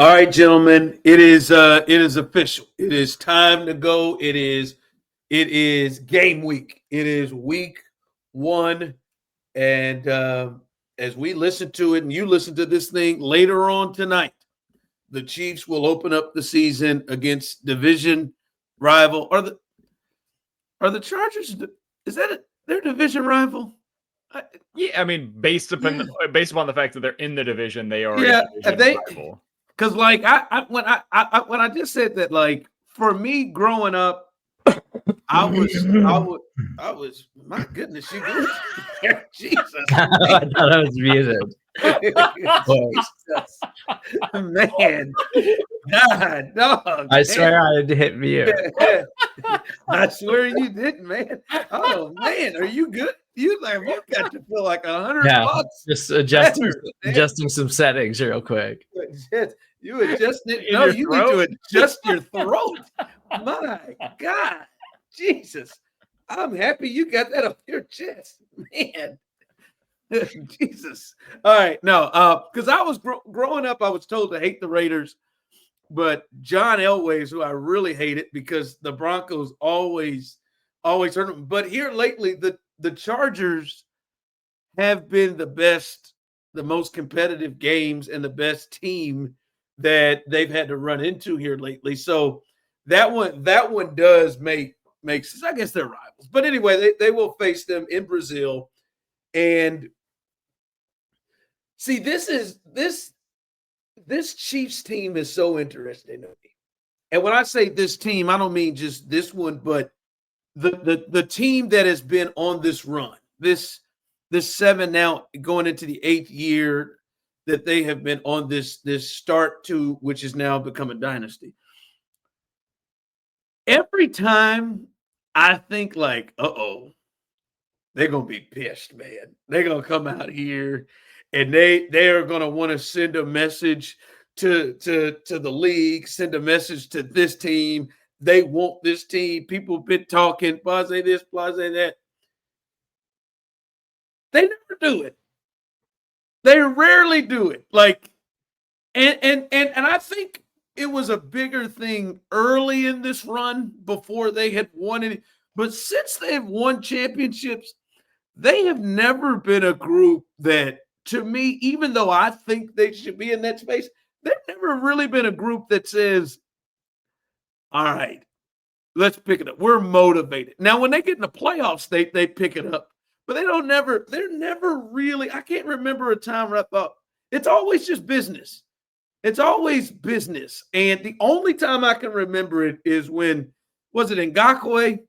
All right, gentlemen, it is official. It is time to go. It is game week. It is week one, and as we listen to it, and you listen to this thing later on tonight, the Chiefs will open up the season against division rival. Are the Chargers? Is that their division rival? Yeah, I mean, based upon the fact that they're in the division, they are Yeah, a division rival. Because like when I just said that, like, for me growing up, I was my goodness, you good? Jesus, I thought I was muted. Jesus, man, God, dog. I swear I hit mute. I swear you didn't, man. Oh man, are you good? You got to feel like $100. Yeah, just adjusting some settings real quick. You adjust it. No, you need to adjust your throat. My God, Jesus. I'm happy you got that off your chest, man. Jesus. All right, no, because I was growing up, I was told to hate the Raiders, but John Elway's who I really hated because the Broncos always hurt them. But here lately, the Chargers have been the best, the most competitive games, and the best team that they've had to run into here lately. So that one does make sense. I guess they're rivals. But anyway, they will face them in Brazil. And see, this Chiefs team is so interesting to me. And when I say this team, I don't mean just this one, but the team that has been on this run, this 7 now going into the 8th year that they have been on this start to, which has now become a dynasty. Every time I think like, they're gonna be pissed, man. They're gonna come out here and they are gonna want to send a message to the league, send a message to this team. They want this team. People have been talking, blase this, blase that. They never do it. They rarely do it. Like, and I think it was a bigger thing early in this run before they had won it. But since they've won championships, they have never been a group that, to me, even though I think they should be in that space, they've never really been a group that says, all right, let's pick it up. We're motivated. Now, when they get in the playoffs, they pick it up. But they're never really, I can't remember a time where I thought, it's always just business. It's always business. And the only time I can remember it is when, was it Ngakoue,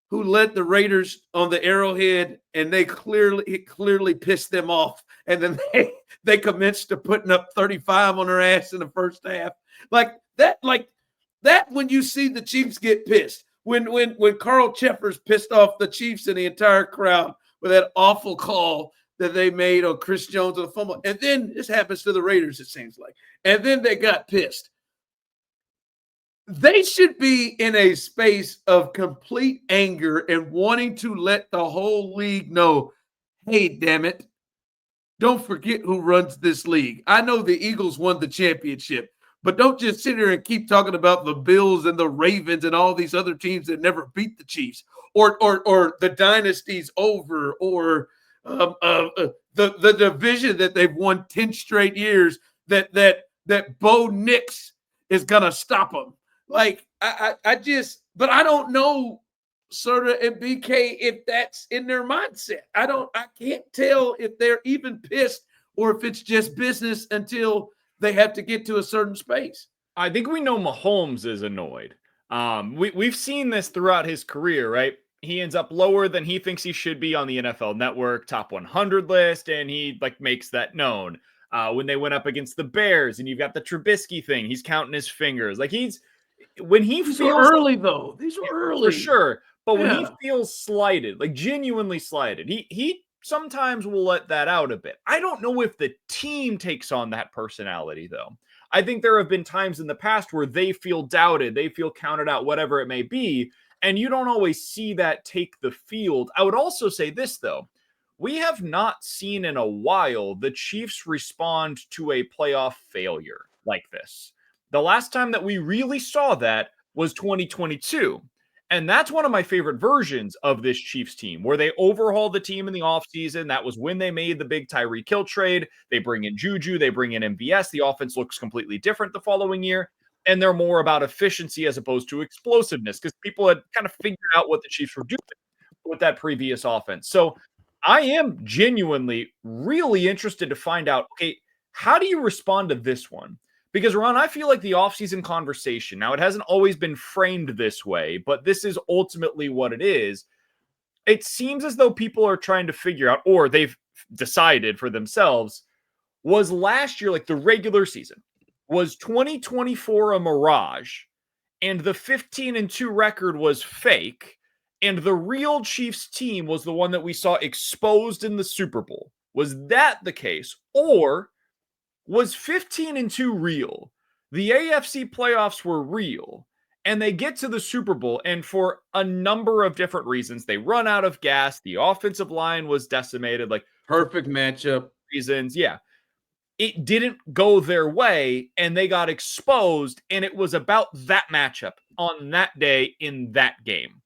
who led the Raiders on the Arrowhead, and it clearly pissed them off. And then they commenced to putting up 35 on their ass in the first half. Like that when you see the Chiefs get pissed, when Carl Cheffers pissed off the Chiefs and the entire crowd with that awful call that they made on Chris Jones on the fumble. And then this happens to the Raiders, it seems like. And then they got pissed. They should be in a space of complete anger and wanting to let the whole league know, hey, damn it, don't forget who runs this league. I know the Eagles won the championship, but don't just sit here and keep talking about the Bills and the Ravens and all these other teams that never beat the Chiefs, or the dynasty's over, or the division that they've won 10 straight years that Bo Nix is gonna stop them. Like but I don't know, Serda and BK, if that's in their mindset. I can't tell if they're even pissed or if it's just business until they have to get to a certain space. I think we know Mahomes is annoyed. We've seen this throughout his career, right? He ends up lower than he thinks he should be on the NFL Network top 100 list, and he makes that known. When they went up against the Bears, and you've got the Trubisky thing, he's counting his fingers. Like these are early though. These are early for sure. But when he feels slighted, like genuinely slighted, he sometimes will let that out a bit. I don't know if the team takes on that personality though. I think there have been times in the past where they feel doubted, they feel counted out, whatever it may be. And you don't always see that take the field. I would also say this, though. We have not seen in a while the Chiefs respond to a playoff failure like this. The last time that we really saw that was 2022. And that's one of my favorite versions of this Chiefs team, where they overhaul the team in the offseason. That was when they made the big Tyreek Hill trade. They bring in Juju, they bring in MVS. The offense looks completely different the following year. And they're more about efficiency as opposed to explosiveness, because people had kind of figured out what the Chiefs were doing with that previous offense. So I am genuinely really interested to find out, okay, how do you respond to this one? Because, Ron, I feel like the offseason conversation, now it hasn't always been framed this way, but this is ultimately what it is. It seems as though people are trying to figure out, or they've decided for themselves, was last year, like the regular season, was 2024 a mirage, and the 15-2 record was fake, and the real Chiefs team was the one that we saw exposed in the Super Bowl? Was that the case? Or was 15-2 real? The AFC playoffs were real, and they get to the Super Bowl, and for a number of different reasons, they run out of gas. The offensive line was decimated. Like, perfect matchup reasons, yeah. It didn't go their way, and they got exposed, and it was about that matchup on that day in that game.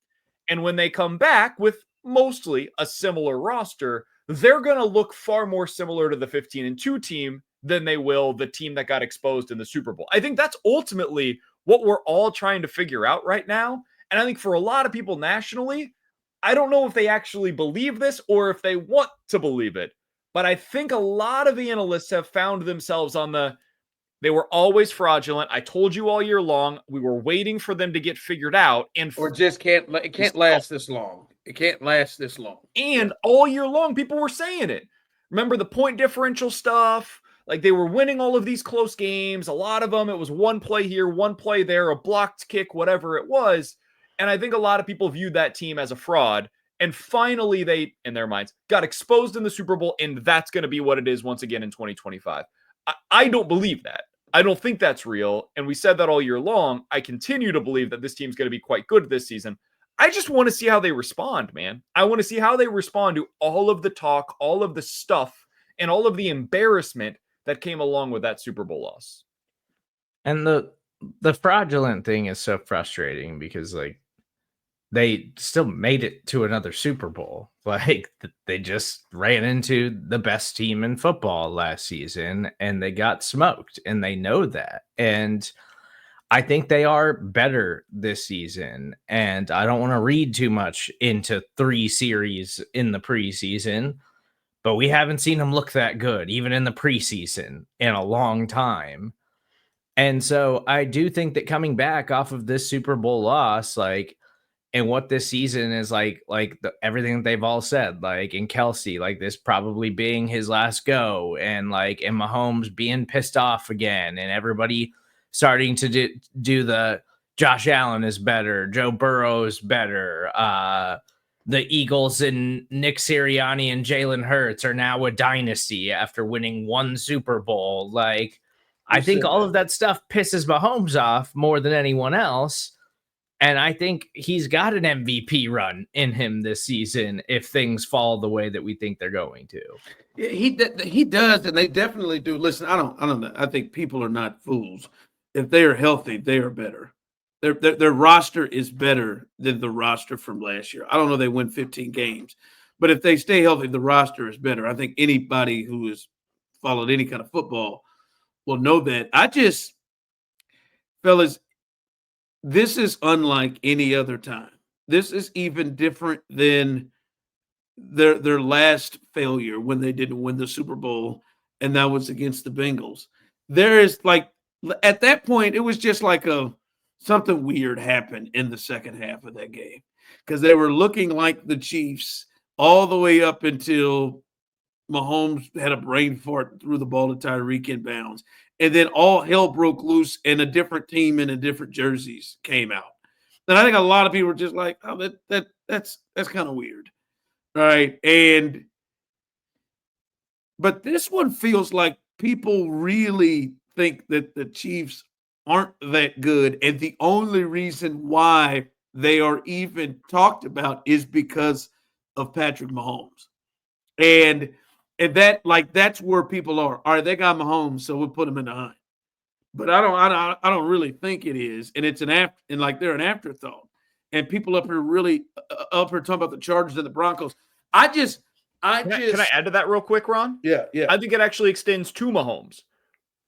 And when they come back with mostly a similar roster, they're going to look far more similar to the 15-2 team than they will the team that got exposed in the Super Bowl. I think that's ultimately what we're all trying to figure out right now. And I think for a lot of people nationally, I don't know if they actually believe this or if they want to believe it. But I think a lot of analysts have found themselves on they were always fraudulent. I told you all year long, we were waiting for them to get figured out. And or just it can't last this long. It can't last this long. And all year long, people were saying it. Remember the point differential stuff? Like, they were winning all of these close games. A lot of them, it was one play here, one play there, a blocked kick, whatever it was. And I think a lot of people viewed that team as a fraud. And finally, they, in their minds, got exposed in the Super Bowl. And that's going to be what it is once again in 2025. I don't believe that. I don't think that's real. And we said that all year long. I continue to believe that this team's going to be quite good this season. I just want to see how they respond, man. I want to see how they respond to all of the talk, all of the stuff, and all of the embarrassment that came along with that Super Bowl loss. And the fraudulent thing is so frustrating because, like, they still made it to another Super Bowl. Like, they just ran into the best team in football last season and they got smoked, and they know that. And I think they are better this season, and I don't want to read too much into 3 series in the preseason, but we haven't seen them look that good, even in the preseason, in a long time. And so I do think that coming back off of this Super Bowl loss, like, and what this season is like everything that they've all said, like, in Kelsey, like, this probably being his last go, and like, in Mahomes being pissed off again, and everybody starting to do the Josh Allen is better, Joe Burrow is better, the Eagles and Nick Sirianni and Jalen Hurts are now a dynasty after winning 1 Super Bowl. Like, I think all of that stuff pisses Mahomes off more than anyone else. And I think he's got an MVP run in him this season if things fall the way that we think they're going to. Yeah, he does, and they definitely do. Listen, I don't know. I think people are not fools. If they are healthy, they are better. Their roster is better than the roster from last year. I don't know they win 15 games, but if they stay healthy, the roster is better. I think anybody who has followed any kind of football will know that. Fellas, this is unlike any other time. This is even different than their last failure when they didn't win the Super Bowl, and that was against the Bengals. There is, like, at that point, it was just like something weird happened in the second half of that game because they were looking like the Chiefs all the way up until Mahomes had a brain fart, threw the ball to Tyreek inbounds, and then all hell broke loose and a different team in a different jerseys came out. And I think a lot of people were just like, "Oh, that's kind of weird." Right. But this one feels like people really think that the Chiefs aren't that good. And the only reason why they are even talked about is because of Patrick Mahomes. And that, like, that's where people are. All right, they got Mahomes, so we'll put him in the hunt. but I don't really think it is, and it's they're an afterthought, and people up here really up here talking about the Chargers and the Broncos. Can I add to that real quick, Ron? Yeah. I think it actually extends to Mahomes.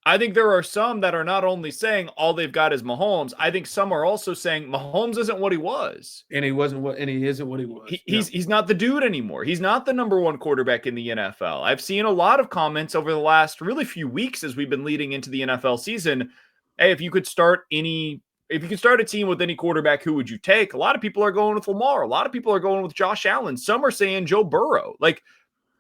I think there are some that are not only saying all they've got is Mahomes. I think some are also saying Mahomes isn't what he was, and he isn't what he was. He's not the dude anymore. He's not the number one quarterback in the NFL. I've seen a lot of comments over the last really few weeks as we've been leading into the NFL season. Hey, if you could start a team with any quarterback, who would you take? A lot of people are going with Lamar. A lot of people are going with Josh Allen. Some are saying Joe Burrow. Like,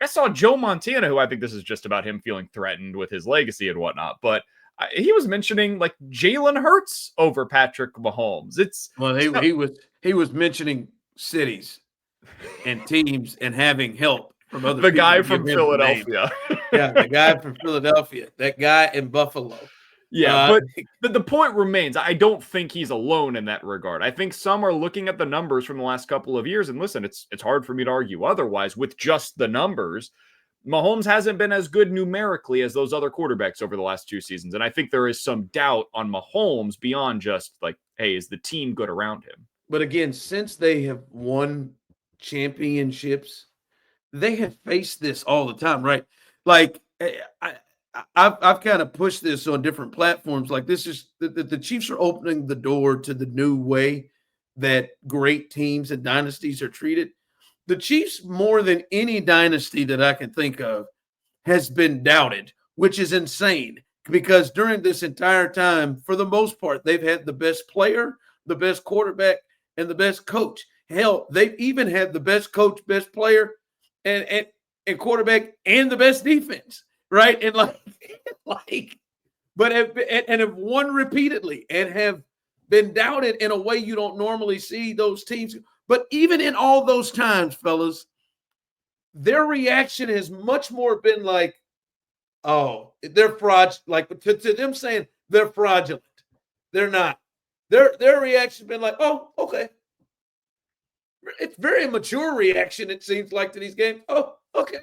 I saw Joe Montana, who I think this is just about him feeling threatened with his legacy and whatnot, but he was mentioning like Jalen Hurts over Patrick Mahomes. He was mentioning cities and teams and having help from other the people. Guy from Philadelphia. Yeah, the guy from Philadelphia. That guy in Buffalo. Yeah, but the point remains, I don't think he's alone in that regard. I think some are looking at the numbers from the last couple of years, and listen, it's hard for me to argue otherwise with just the numbers. Mahomes hasn't been as good numerically as those other quarterbacks over the last 2 seasons, and I think there is some doubt on Mahomes beyond just like, hey, is the team good around him? But again, since they have won championships, they have faced this all the time, right? Like I've kind of pushed this on different platforms. Like this is the Chiefs are opening the door to the new way that great teams and dynasties are treated. The Chiefs, more than any dynasty that I can think of, has been doubted, which is insane because during this entire time, for the most part, they've had the best player, the best quarterback, and the best coach. Hell, they've even had the best coach, best player, and quarterback, and the best defense. Right. And but have won repeatedly and have been doubted in a way you don't normally see those teams. But even in all those times, fellas, their reaction has much more been like, oh, they're fraudulent. Like to them saying they're fraudulent. They're not. Their reaction has been like, oh, okay. It's very mature reaction, it seems like, to these games. Oh, okay.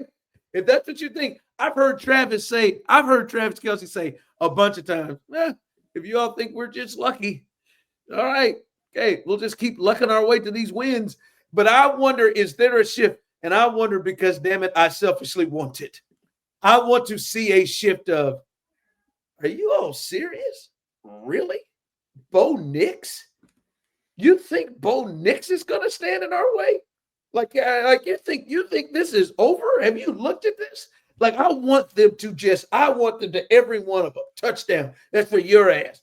If that's what you think, I've heard Travis Kelce say a bunch of times, if you all think we're just lucky, all right, okay, we'll just keep lucking our way to these wins. But I wonder, is there a shift? And I wonder because, damn it, I selfishly want it. I want to see a shift of, are you all serious? Really? Bo Nix? You think Bo Nix is going to stand in our way? Like you think this is over? Have you looked at this? Like I want them to every one of them touchdown. That's for your ass.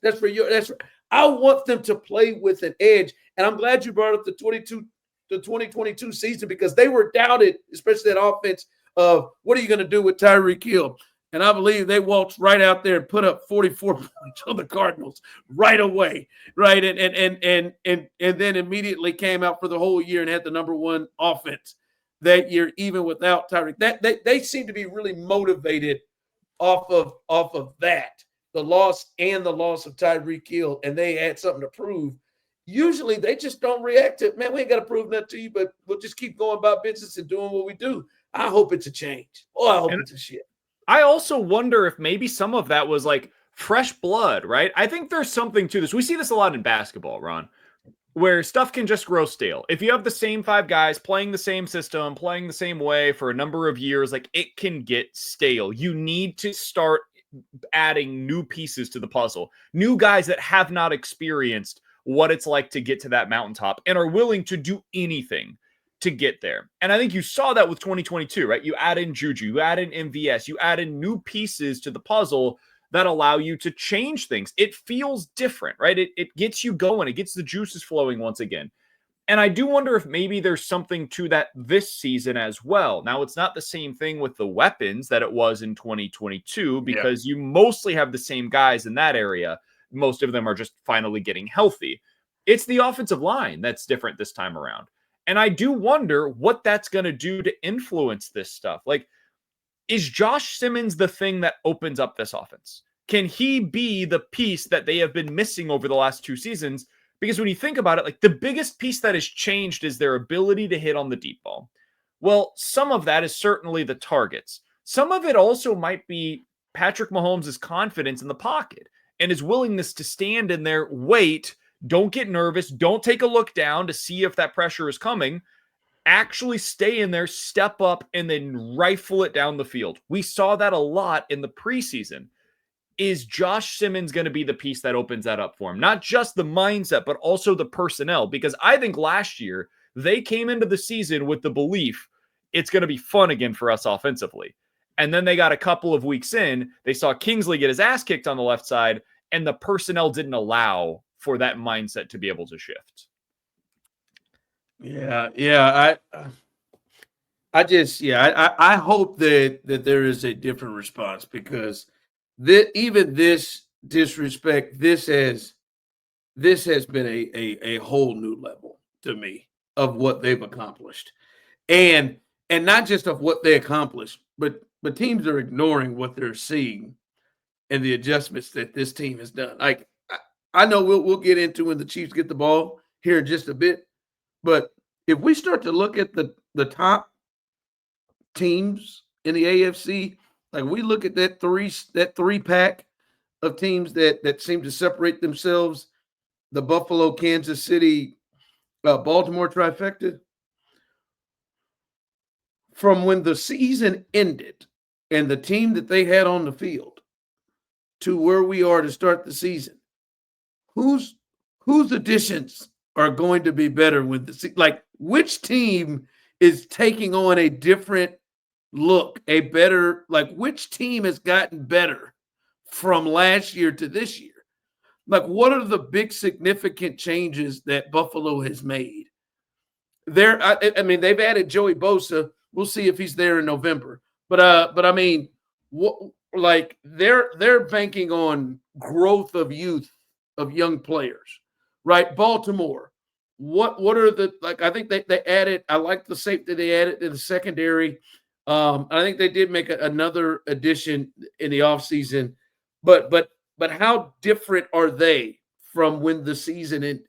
I want them to play with an edge. And I'm glad you brought up the 2022 season because they were doubted, especially that offense of what are you going to do with Tyreek Hill? And I believe they waltzed right out there and put up 44 points on the Cardinals right away, right? And then immediately came out for the whole year and had the number one offense that year, even without Tyreek. They seem to be really motivated off of that, the loss of Tyreek Hill, and they had something to prove. Usually they just don't react to it. Man, we ain't got to prove nothing to you, but we'll just keep going about business and doing what we do. I hope it's a change. I hope it's a shift. I also wonder if maybe some of that was like fresh blood, right? I think there's something to this. We see this a lot in basketball, Ron, where stuff can just grow stale. If you have the same 5 guys playing the same system, playing the same way for a number of years, like it can get stale. You need to start adding new pieces to the puzzle, new guys that have not experienced what it's like to get to that mountaintop and are willing to do anything to get there. And I think you saw that with 2022, right? You add in Juju, you add in MVS, you add in new pieces to the puzzle that allow you to change things. It feels different, right? It gets you going. It gets the juices flowing once again. And I do wonder if maybe there's something to that this season as well. Now, it's not the same thing with the weapons that it was in 2022 because you mostly have the same guys in that area. Most of them are just finally getting healthy. It's the offensive line that's different this time around. And I do wonder what that's going to do to influence this stuff. Like, is Josh Simmons the thing that opens up this offense? Can he be the piece that they have been missing over the last 2 seasons? Because when you think about it, like the biggest piece that has changed is their ability to hit on the deep ball. Well, some of that is certainly the targets. Some of it also might be Patrick Mahomes' confidence in the pocket. and his willingness to stand in there, wait, don't get nervous, don't take a look down to see if that pressure is coming. Actually stay in there, step up, and then rifle it down the field. We saw that a lot in the preseason. Is Josh Simmons going to be the piece that opens that up for him? Not just the mindset, but also the personnel. Because I think last year, they came into the season with the belief it's going to be fun again for us offensively. And then they got a couple of weeks in, they saw Kingsley get his ass kicked on the left side, and the personnel didn't allow for that mindset to be able to shift. Yeah. I hope that there is a different response, because even this disrespect, this has been a whole new level to me of what they've accomplished, and not just of what they accomplished, but teams are ignoring what they're seeing and the adjustments that this team has done. Like, I know we'll get into when the Chiefs get the ball here in just a bit. But if we start to look at the top teams in the AFC, like we look at that three pack of teams that seem to separate themselves, the Buffalo, Kansas City, Baltimore trifecta, from when the season ended and the team that they had on the field to where we are to start the season, whose additions are going to be better with which team is taking on a different look, which team has gotten better from last year to this year? Like, what are the big significant changes that Buffalo has made? They've added Joey Bosa. We'll see if he's there in November. But I mean, they're banking on growth of youth, of young players. Right, Baltimore. What are I think they added. I like the safety they added to the secondary. I think they did make another addition in the offseason. But how different are they from when the season ended?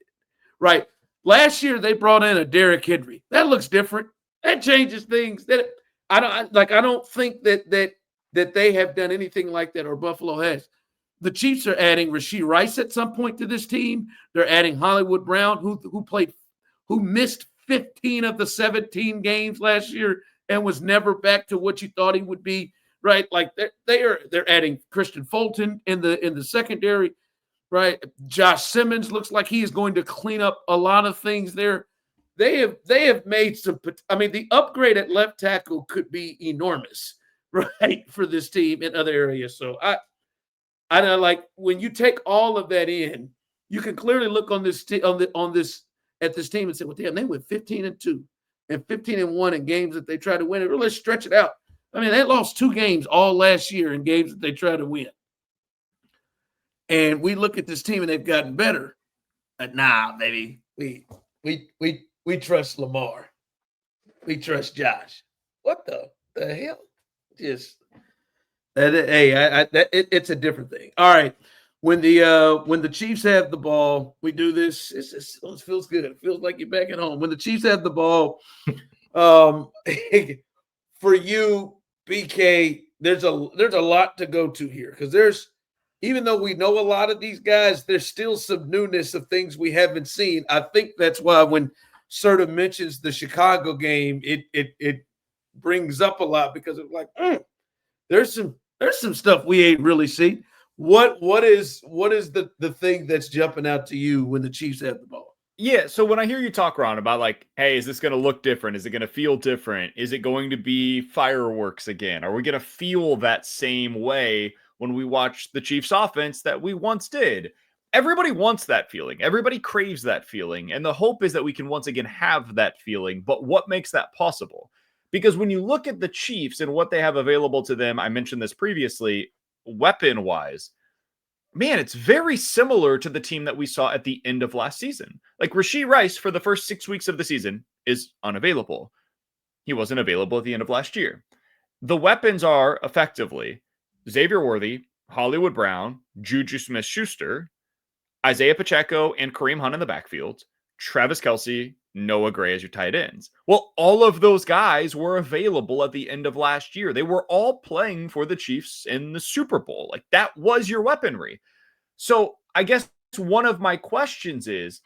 Right, last year they brought in a Derrick Henry. That looks different. That changes things. I don't think that they have done anything like that, or Buffalo has. The Chiefs are adding Rashee Rice at some point to this team. They're adding Hollywood Brown, who missed 15 of the 17 games last year and was never back to what you thought he would be. Right, like they're adding Christian Fulton in the secondary. Right, Josh Simmons looks like he is going to clean up a lot of things there. They have made some. I mean, the upgrade at left tackle could be enormous, right, for this team in other areas. So I know, like, when you take all of that in, you can clearly look on this at this team and say, well, damn, they went 15-2 and 15-1 in games that they tried to win. Let's stretch it out. I mean, they lost 2 games all last year in games that they tried to win. And we look at this team and they've gotten better. But nah, baby, we trust Lamar. We trust Josh. What the hell? Just it's a different thing. All right. When the Chiefs have the ball, we do this. It feels good. It feels like you're back at home. When the Chiefs have the ball, for you, BK, there's a lot to go to here, because even though we know a lot of these guys, there's still some newness of things we haven't seen. I think that's why when Serda mentions the Chicago game, it brings up a lot, because it's like there's some stuff we ain't really seen. What is the thing that's jumping out to you when the Chiefs have the ball? Yeah, so when I hear you talk, Ron, about like, hey, is this going to look different? Is it going to feel different? Is it going to be fireworks again? Are we going to feel that same way when we watch the Chiefs offense that we once did? Everybody wants that feeling. Everybody craves that feeling. And the hope is that we can once again have that feeling. But what makes that possible? Because when you look at the Chiefs and what they have available to them, I mentioned this previously, weapon-wise, man, it's very similar to the team that we saw at the end of last season. Like, Rashee Rice for the first 6 weeks of the season is unavailable. He wasn't available at the end of last year. The weapons are effectively Xavier Worthy, Hollywood Brown, Juju Smith-Schuster, Isaiah Pacheco, and Kareem Hunt in the backfield, Travis Kelce, Noah Gray as your tight ends. Well, all of those guys were available at the end of last year. They were all playing for the Chiefs in the Super Bowl. Like, that was your weaponry. So I guess one of my questions is,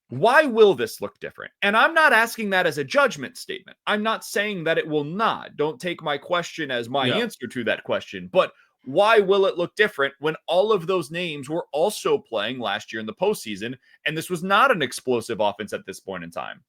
why will this look different? And I'm not asking that as a judgment statement. I'm not saying that it will not. Don't take my question as my answer to that question. But why will it look different when all of those names were also playing last year in the postseason, and this was not an explosive offense at this point in time?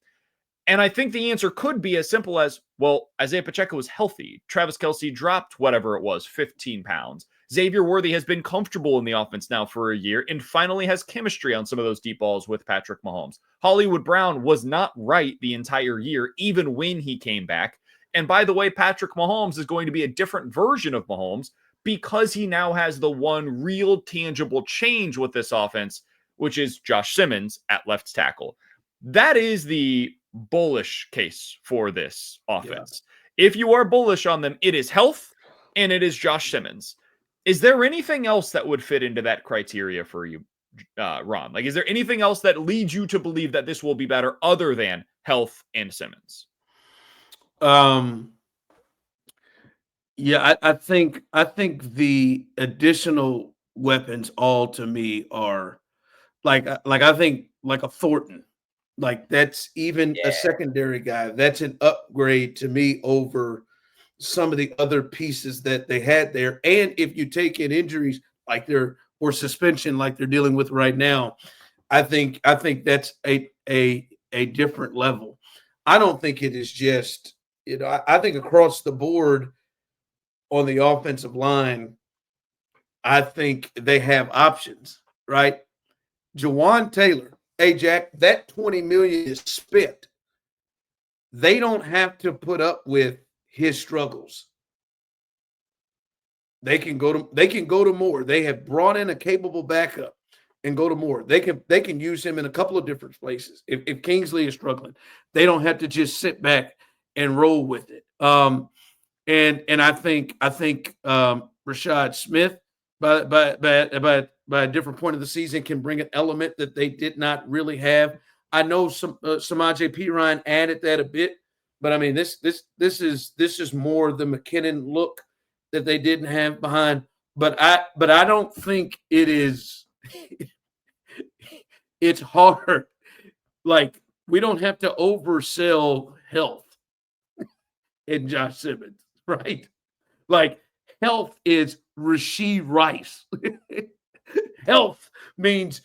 And I think the answer could be as simple as, well, Isaiah Pacheco was healthy. Travis Kelce dropped whatever it was, 15 pounds. Xavier Worthy has been comfortable in the offense now for a year and finally has chemistry on some of those deep balls with Patrick Mahomes. Hollywood Brown was not right the entire year, even when he came back. And by the way, Patrick Mahomes is going to be a different version of Mahomes because he now has the one real tangible change with this offense, which is Josh Simmons at left tackle. That is the bullish case for this offense. If you are bullish on them, it is health and it is Josh Simmons. Is there anything else that would fit into that criteria for you, Ron? Like, is there anything else that leads you to believe that this will be better other than health and Simmons? Yeah, I think the additional weapons all to me are like I think like a Thornton. Like that's even a secondary guy. That's an upgrade to me over some of the other pieces that they had there. And if you take in injuries like they're or suspension like they're dealing with right now, I think that's a different level. I don't think it is just, I think across the board on the offensive line, I think they have options, right? Jawan Taylor, hey Jack, that $20 million is spent. They don't have to put up with his struggles. They can go to more. They have brought in a capable backup and go to more. They can use him in a couple of different places. If Kingsley is struggling, they don't have to just sit back and roll with it. And I think Rashad Smith by a different point of the season can bring an element that they did not really have. I know Samaje Perine added that a bit, but I mean this is more the McKinnon look that they didn't have behind. But I don't think it is. It's hard. Like we don't have to oversell health in Josh Simmons, right? Like health is Rashee Rice. Health means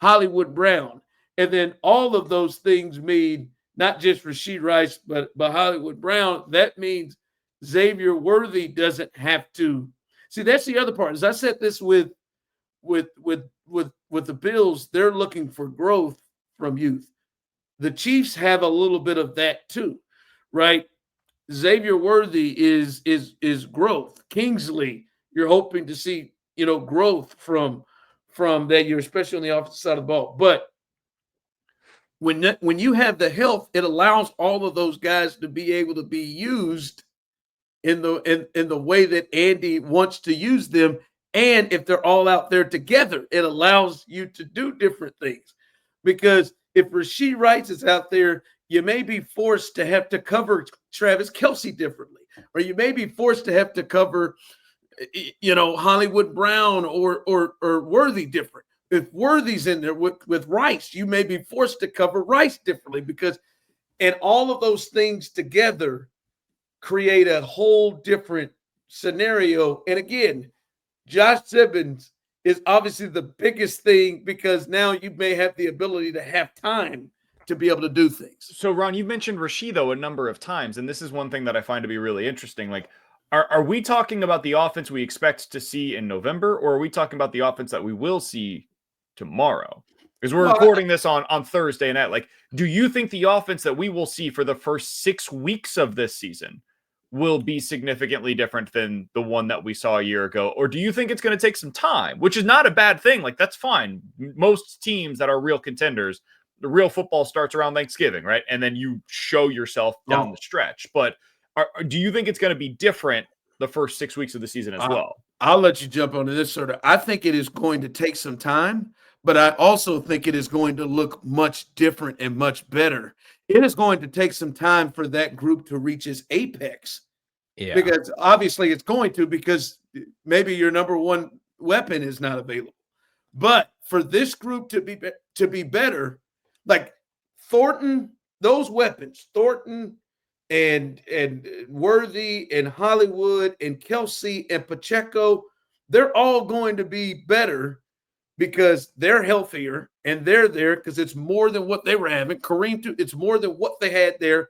Hollywood Brown. And then all of those things mean not just Rashee Rice, but Hollywood Brown. That means Xavier Worthy doesn't have to. See, that's the other part. As I said this with the Bills, they're looking for growth from youth. The Chiefs have a little bit of that too, right? Xavier Worthy is growth. Kingsley, you're hoping to see, growth from that year, especially on the offensive side of the ball. But when you have the health, it allows all of those guys to be able to be used in the way that Andy wants to use them. And if they're all out there together, it allows you to do different things. Because if Rashee Rice is out there, you may be forced to have to cover Travis Kelce differently, or you may be forced to have to cover, Hollywood Brown or Worthy different. If Worthy's in there with Rice, you may be forced to cover Rice differently and all of those things together create a whole different scenario. And again, Josh Simmons is obviously the biggest thing because now you may have the ability to have time to be able to do things. So, Ron, you've mentioned Rashee, though, a number of times, and this is one thing that I find to be really interesting. Like, are we talking about the offense we expect to see in November, or are we talking about the offense that we will see tomorrow? Because we're recording this on Thursday night. Like, do you think the offense that we will see for the first 6 weeks of this season will be significantly different than the one that we saw a year ago? Or do you think it's going to take some time, which is not a bad thing? Like, that's fine. Most teams that are real contenders, the real football starts around Thanksgiving, right? And then you show yourself down the stretch. But do you think it's going to be different the first 6 weeks of the season as well? I'll let you jump onto this, Serda. I think it is going to take some time, but I also think it is going to look much different and much better. It is going to take some time for that group to reach its apex. Because obviously it's going to, because maybe your number one weapon is not available. But for this group to be better, like Thornton, those weapons, Thornton and Worthy and Hollywood and Kelce and Pacheco, they're all going to be better because they're healthier and they're there because it's more than what they were having. Kareem, too, it's more than what they had there.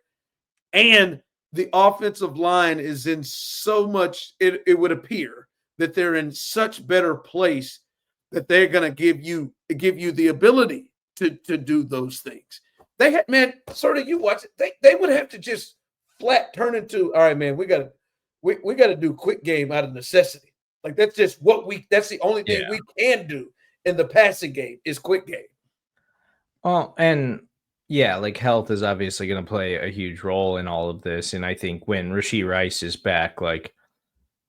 And the offensive line is in so much, it would appear that they're in such better place that they're going to give you the ability to do those things. They had, man, sort of, you watch it, they would have to just flat turn into, all right, man, we got to do quick game out of necessity. Like that's just that's the only thing we can do in the passing game is quick game. Well, and yeah, like health is obviously going to play a huge role in all of this. And I think when Rashee Rice is back, like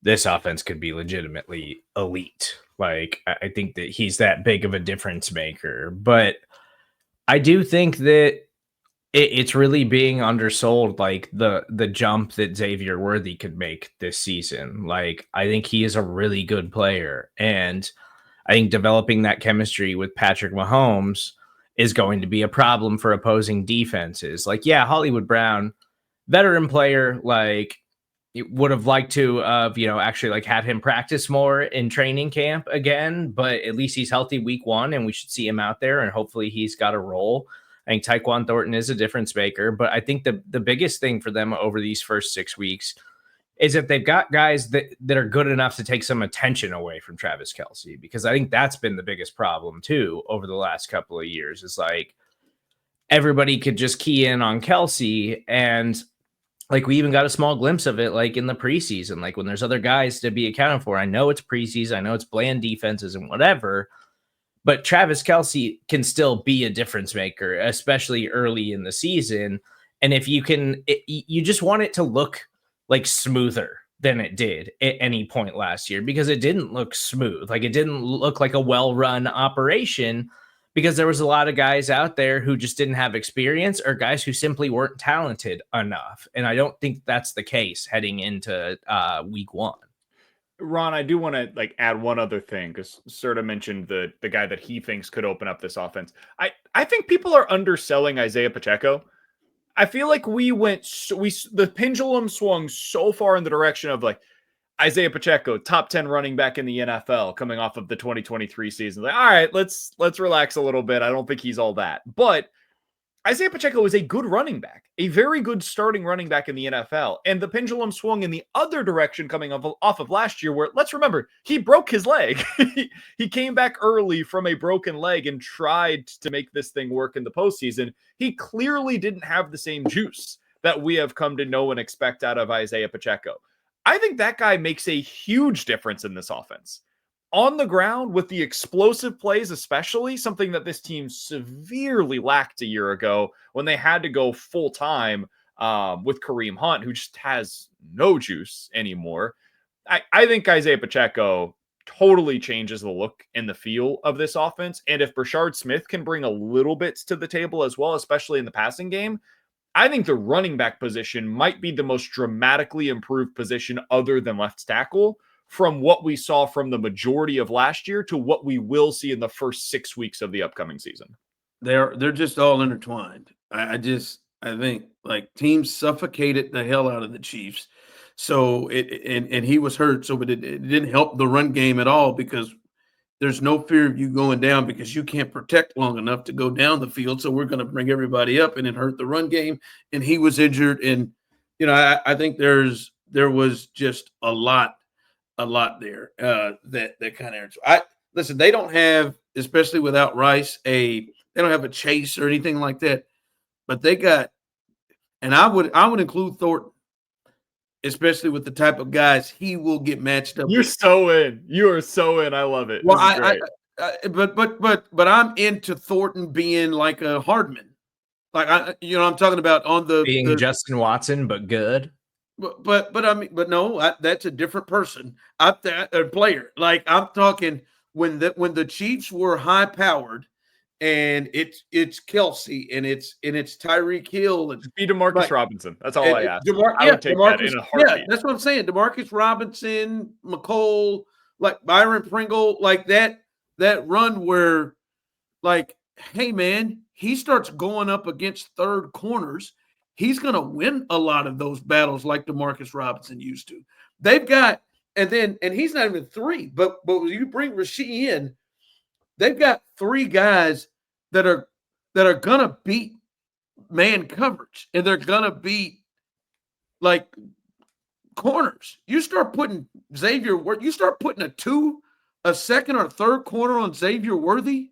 this offense could be legitimately elite. Like I think that he's that big of a difference maker. But I do think that it's really being undersold, like the jump that Xavier Worthy could make this season. Like I think he is a really good player. And I think developing that chemistry with Patrick Mahomes is going to be a problem for opposing defenses. Like, yeah, Hollywood Brown, veteran player, like would have liked to actually like had him practice more in training camp again, but at least he's healthy week 1 and we should see him out there and hopefully he's got a role. I think Tyquan Thornton is a difference maker, but I think the biggest thing for them over these first 6 weeks is that they've got guys that are good enough to take some attention away from Travis Kelce, because I think that's been the biggest problem too over the last couple of years. Is like everybody could just key in on Kelce, and like we even got a small glimpse of it like in the preseason, like when there's other guys to be accounted for. I know it's preseason, I know it's bland defenses and whatever, but Travis Kelce can still be a difference maker, especially early in the season. And if you can, you just want it to look like smoother than it did at any point last year, because it didn't look smooth. Like it didn't look like a well-run operation because there was a lot of guys out there who just didn't have experience or guys who simply weren't talented enough. And I don't think that's the case heading into week 1. Ron, I do want to like add one other thing because Serda mentioned the guy that he thinks could open up this offense. I think people are underselling Isaiah Pacheco. I feel like the pendulum swung so far in the direction of like Isaiah Pacheco, top 10 running back in the NFL coming off of the 2023 season. Like, all right, let's relax a little bit. I don't think he's all that. But Isaiah Pacheco is a good running back, a very good starting running back in the NFL. And the pendulum swung in the other direction coming off of last year, where, let's remember, he broke his leg. He came back early from a broken leg and tried to make this thing work in the postseason. He clearly didn't have the same juice that we have come to know and expect out of Isaiah Pacheco. I think that guy makes a huge difference in this offense. On the ground with the explosive plays, especially something that this team severely lacked a year ago when they had to go full time with Kareem Hunt, who just has no juice anymore. I think Isaiah Pacheco totally changes the look and the feel of this offense. And if Brashard Smith can bring a little bit to the table as well, especially in the passing game, I think the running back position might be the most dramatically improved position other than left tackle from what we saw from the majority of last year to what we will see in the first 6 weeks of the upcoming season. They're just all intertwined. I think like teams suffocated the hell out of the Chiefs. So and he was hurt, so but it didn't help the run game at all because there's no fear of you going down because you can't protect long enough to go down the field. So we're going to bring everybody up and it hurt the run game. And he was injured. And, I think there was just a lot there that kind of listen, they don't have, especially without Rice, they don't have a Chase or anything like that, but they got, and I would include Thornton, especially with the type of guys he will get matched up You're with. so in. You are so in. I love it. Well, but I'm into Thornton being like a Hardman. Like I'm talking about on the Justin Watson, but good. But I mean, but no, that's a different person. A player. Like I'm talking when the Chiefs were high powered, and it's Kelce and it's Tyreek Hill and be DeMarcus Robinson. That's all I ask. I would take DeMarcus, that in a heartbeat. Yeah, that's what I'm saying. DeMarcus Robinson, McCole, like Byron Pringle, like that. that run where, like, hey, man, he starts going up against third corners. He's going to win a lot of those battles like DeMarcus Robinson used to. They've got, and he's not even 3, but when you bring Rasheed in, they've got 3 guys that are going to beat man coverage, and they're going to beat, like, corners. You start putting Xavier Worthy, you start putting a second or third corner on Xavier Worthy,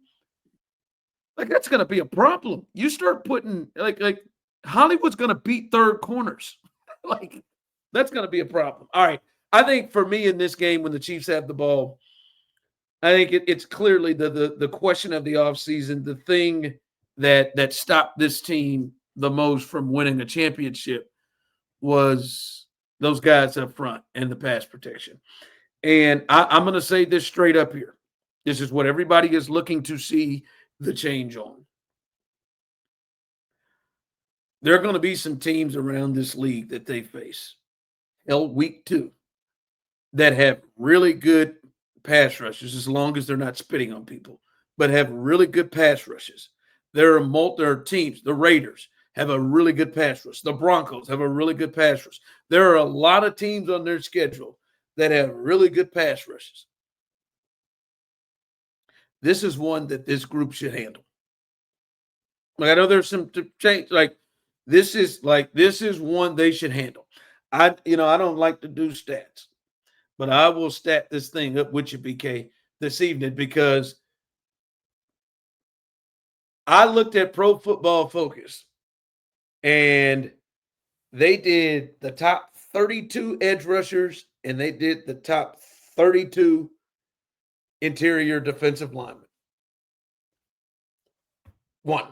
like, that's going to be a problem. You start putting, like Hollywood's going to beat third corners. Like, that's going to be a problem. All right. I think for me in this game, when the Chiefs have the ball, I think it's clearly the question of the offseason, the thing that stopped this team the most from winning a championship was those guys up front and the pass protection. And I'm going to say this straight up here. This is what everybody is looking to see the change on. There are going to be some teams around this league that they face, hell, week 2, that have really good pass rushes, as long as they're not spitting on people, but have really good pass rushes. There are teams, the Raiders have a really good pass rush. The Broncos have a really good pass rush. There are a lot of teams on their schedule that have really good pass rushes. This is one that this group should handle. Like, I know there's some change. This is one they should handle. I don't like to do stats, but I will stat this thing up with you, BK, this evening, because I looked at Pro Football Focus, and they did the top 32 edge rushers, and they did the top 32 interior defensive linemen. One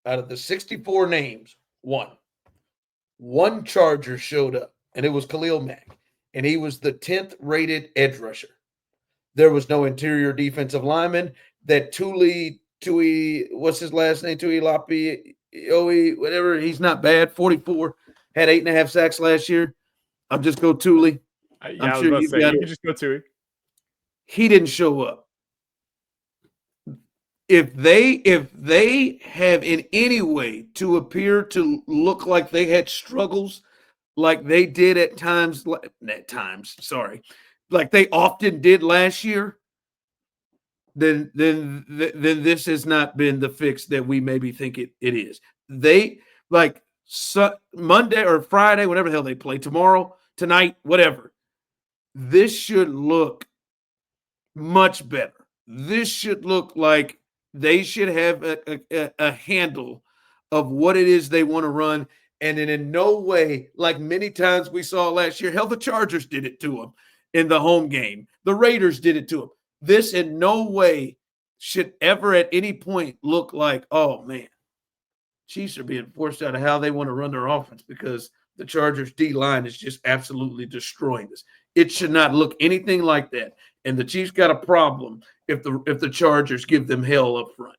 out of the 64 names, one Charger showed up, and it was Khalil Mack, and he was the 10th rated edge rusher. There was no interior defensive lineman. That Tui, what's his last name? Tui Lapi, whatever. He's not bad. 44, had 8.5 sacks last year. I'll just go Tuli. Yeah, I'm sure you can just go Tui. He didn't show up. If they have in any way to appear to look like they had struggles like they did like they often did last year, then this has not been the fix that we maybe think it is. They Monday or Friday, whatever the hell they play, tomorrow, tonight, whatever. This should look much better. This should look like they should have a handle of what it is they want to run. And then in no way, like many times we saw last year, hell, the Chargers did it to them in the home game. The Raiders did it to them. This in no way should ever at any point look like, oh, man, Chiefs are being forced out of how they want to run their offense because the Chargers D-line is just absolutely destroying this. It should not look anything like that. And the Chiefs got a problem if the Chargers give them hell up front.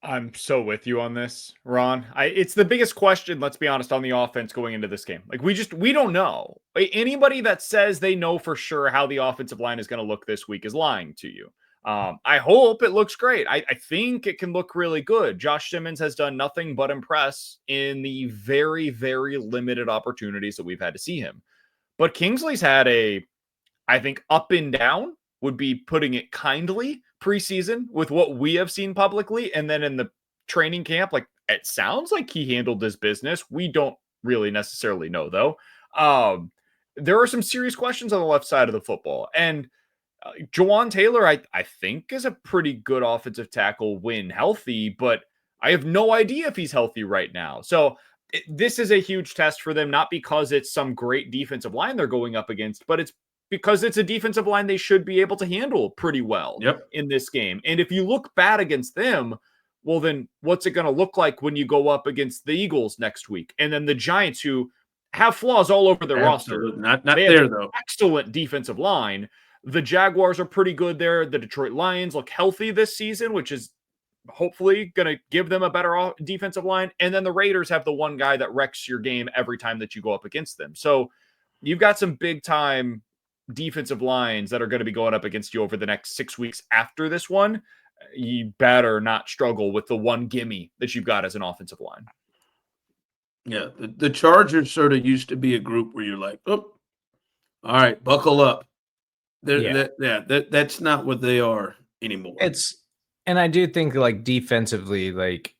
I'm so with you on this, Ron. It's the biggest question, let's be honest, on the offense going into this game. Like, we don't know. Anybody that says they know for sure how the offensive line is going to look this week is lying to you. I hope it looks great. I think it can look really good. Josh Simmons has done nothing but impress in the very, very limited opportunities that we've had to see him. But Kingsley's had I think up and down would be putting it kindly preseason with what we have seen publicly. And then in the training camp, like, it sounds like he handled his business. We don't really necessarily know, though. There are some serious questions on the left side of the football. And Jawan Taylor, I think, is a pretty good offensive tackle when healthy, but I have no idea if he's healthy right now. So this is a huge test for them, not because it's some great defensive line they're going up against, but it's because it's a defensive line they should be able to handle pretty well in this game. And if you look bad against them, well, then what's it going to look like when you go up against the Eagles next week? And then the Giants, who have flaws all over their roster. Not there, though. Excellent defensive line. The Jaguars are pretty good there. The Detroit Lions look healthy this season, which is hopefully going to give them a better defensive line. And then the Raiders have the one guy that wrecks your game every time that you go up against them. So you've got some big time defensive lines that are going to be going up against you over the next 6 weeks after this one, you better not struggle with the one gimme that you've got as an offensive line. Yeah, the Chargers sort of used to be a group where you're like, oh, all right, buckle up. That's not what they are anymore. And I do think like defensively, like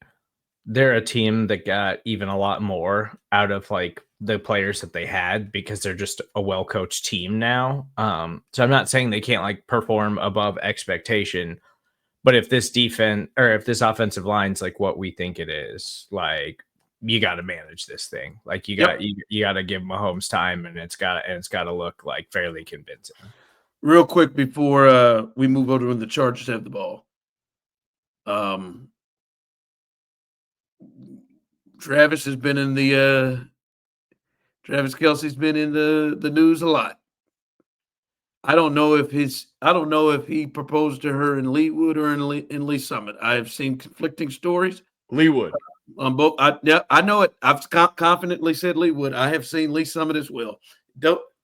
they're a team that got even a lot more out of like the players that they had because they're just a well-coached team now. So I'm not saying they can't like perform above expectation, but if this defense or if this offensive line's like what we think it is, like you got to manage this thing. Like you got to give Mahomes time, and it's got to look like fairly convincing. Real quick before we move over to when the Chargers have the ball. Travis has been in the Travis Kelce's been in the news a lot. I don't know if he proposed to her in Leawood or in Lee Summit. I have seen conflicting stories. Leawood. On both. I know it. I've confidently said Leawood. I have seen Lee Summit as well.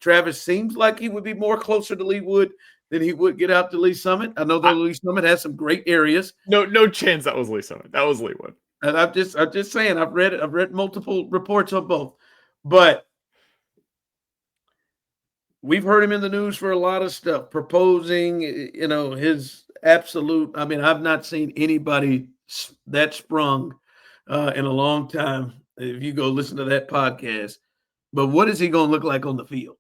Travis seems like he would be more closer to Leawood than he would get out to Lee Summit. I know that Lee Summit has some great areas. No chance that was Lee Summit. That was Leawood. And I'm just saying, I've read multiple reports on both. But we've heard him in the news for a lot of stuff, proposing, his absolute. I mean, I've not seen anybody that sprung in a long time. If you go listen to that podcast, but what is he going to look like on the field?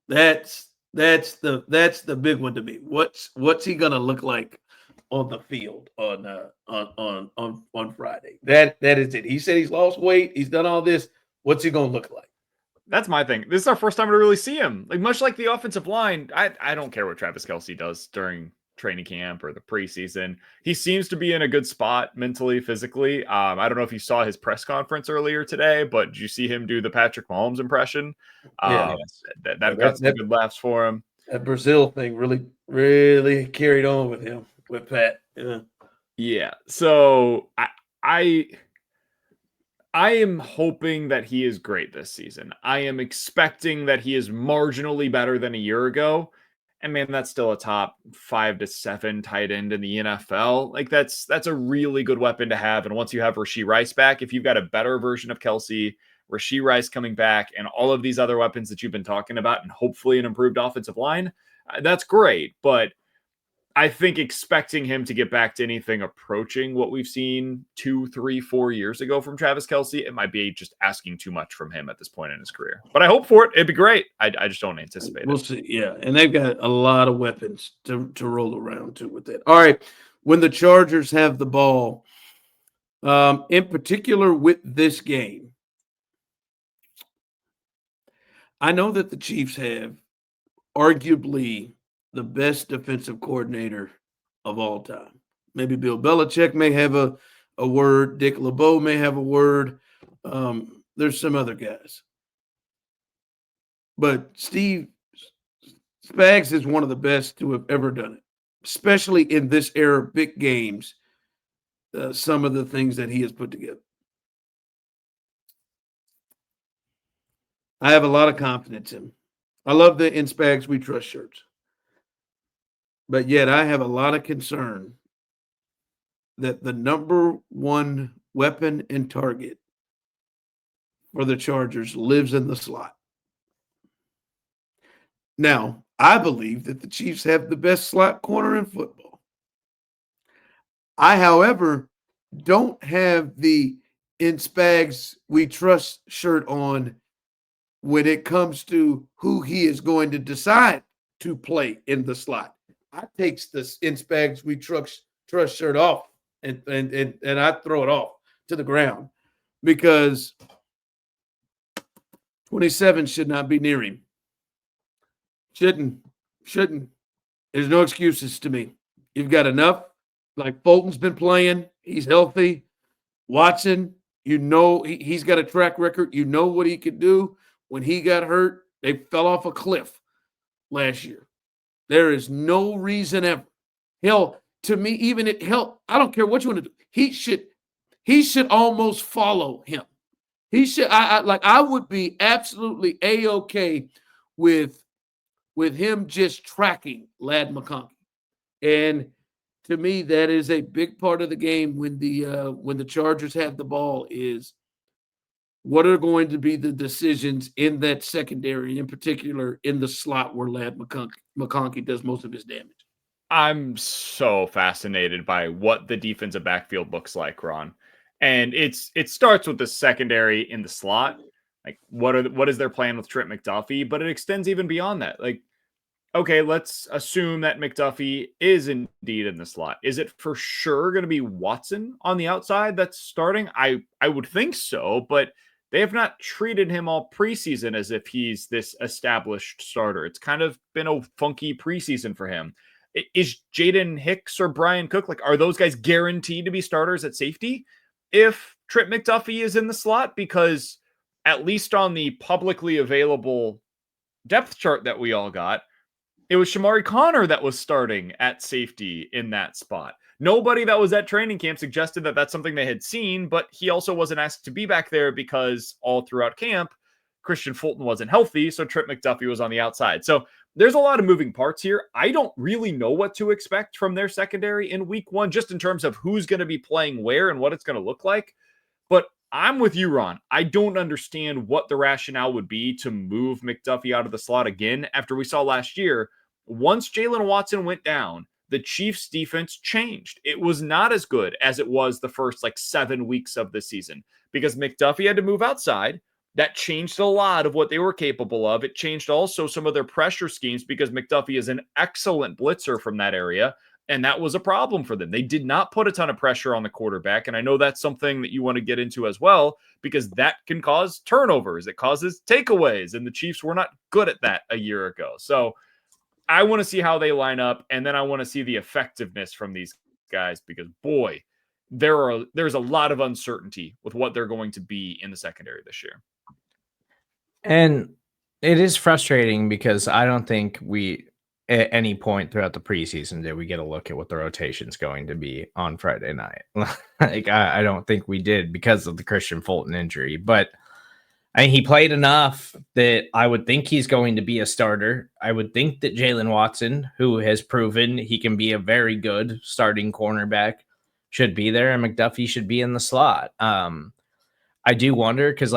That's the big one to me. What's he going to look like on the field on Friday? That is it. He said he's lost weight. He's done all this. What's he going to look like? That's my thing. This is our first time to really see him. Like much like the offensive line, I don't care what Travis Kelce does during training camp or the preseason. He seems to be in a good spot mentally, physically. I don't know if you saw his press conference earlier today, but did you see him do the Patrick Mahomes impression? That got some good laughs for him. That Brazil thing really, really carried on with him, with Pat. Yeah. So I am hoping that he is great this season. I am expecting that he is marginally better than a year ago. And man, that's still a top 5 to 7 tight end in the NFL. Like that's a really good weapon to have. And once you have Rashee Rice back, if you've got a better version of Kelce, Rashee Rice coming back, and all of these other weapons that you've been talking about, and hopefully an improved offensive line, that's great. But I think expecting him to get back to anything approaching what we've seen 2, 3, 4 years ago from Travis Kelce, it might be just asking too much from him at this point in his career. But I hope for it. It'd be great. I just don't anticipate We'll see. Yeah, and they've got a lot of weapons to roll around too with that. All right, when the Chargers have the ball, in particular with this game, I know that the Chiefs have arguably the best defensive coordinator of all time. Maybe Bill Belichick may have a word. Dick LeBeau may have a word. There's some other guys. But Steve Spags is one of the best to have ever done it, especially in this era of big games, some of the things that he has put together. I have a lot of confidence in him. I love the In Spags We Trust shirts. But yet I have a lot of concern that the number one weapon and target for the Chargers lives in the slot. Now, I believe that the Chiefs have the best slot corner in football. I, however, don't have the In Spags We Trust shirt on when it comes to who he is going to decide to play in the slot. I takes this In Spags We Trust shirt off and I throw it off to the ground because 27 should not be near him. Shouldn't. There's no excuses to me. You've got enough. Like Fulton's been playing. He's healthy. Watson, he's got a track record. You know what he could do. When he got hurt, they fell off a cliff last year. There is no reason ever. Hell, to me, even it help. I don't care what you want to do. He should almost follow him. He should. I would be absolutely A-okay with him just tracking Lad McConkey. And to me, that is a big part of the game when the Chargers have the ball is what are going to be the decisions in that secondary, in particular in the slot where Lad McConkey does most of his damage. I'm so fascinated by what the defensive backfield looks like, Ron. And it starts with the secondary in the slot. Like, what is their plan with Trent McDuffie? But it extends even beyond that. Like, okay, let's assume that McDuffie is indeed in the slot. Is it for sure going to be Watson on the outside that's starting? I would think so, but they have not treated him all preseason as if he's this established starter. It's kind of been a funky preseason for him. Is Jaden Hicks or Brian Cook, like, are those guys guaranteed to be starters at safety if Trent McDuffie is in the slot? Because at least on the publicly available depth chart that we all got, it was Shamari Connor that was starting at safety in that spot. Nobody that was at training camp suggested that that's something they had seen, but he also wasn't asked to be back there because all throughout camp, Christian Fulton wasn't healthy, so Trent McDuffie was on the outside. So there's a lot of moving parts here. I don't really know what to expect from their secondary in week one, just in terms of who's going to be playing where and what it's going to look like. But I'm with you, Ron. I don't understand what the rationale would be to move McDuffie out of the slot again after we saw last year. Once Jalen Watson went down, the Chiefs' defense changed. It was not as good as it was the first 7 weeks of the season because McDuffie had to move outside. That changed a lot of what they were capable of. It changed also some of their pressure schemes because McDuffie is an excellent blitzer from that area. And that was a problem for them. They did not put a ton of pressure on the quarterback. And I know that's something that you want to get into as well, because that can cause turnovers. It causes takeaways. And the Chiefs were not good at that a year ago. So I want to see how they line up. And then I want to see the effectiveness from these guys, because boy, there's a lot of uncertainty with what they're going to be in the secondary this year. And it is frustrating because I don't think we, at any point throughout the preseason, did we get a look at what the rotation's going to be on Friday night. I don't think we did because of the Christian Fulton injury. But he played enough that I would think he's going to be a starter. I would think that Jalen Watson, who has proven he can be a very good starting cornerback, should be there, and McDuffie should be in the slot. I do wonder because,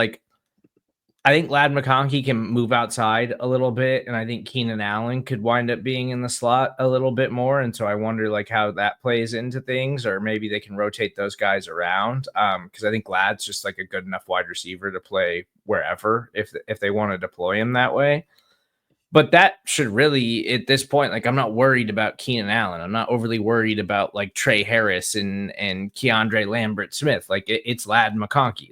I think Lad McConkey can move outside a little bit, and I think Keenan Allen could wind up being in the slot a little bit more. And so I wonder how that plays into things, or maybe they can rotate those guys around. Because I think Lad's just a good enough wide receiver to play wherever if they want to deploy him that way. But that should really, at this point, I'm not worried about Keenan Allen. I'm not overly worried about Trey Harris and Keandre Lambert-Smith. It's Lad McConkey.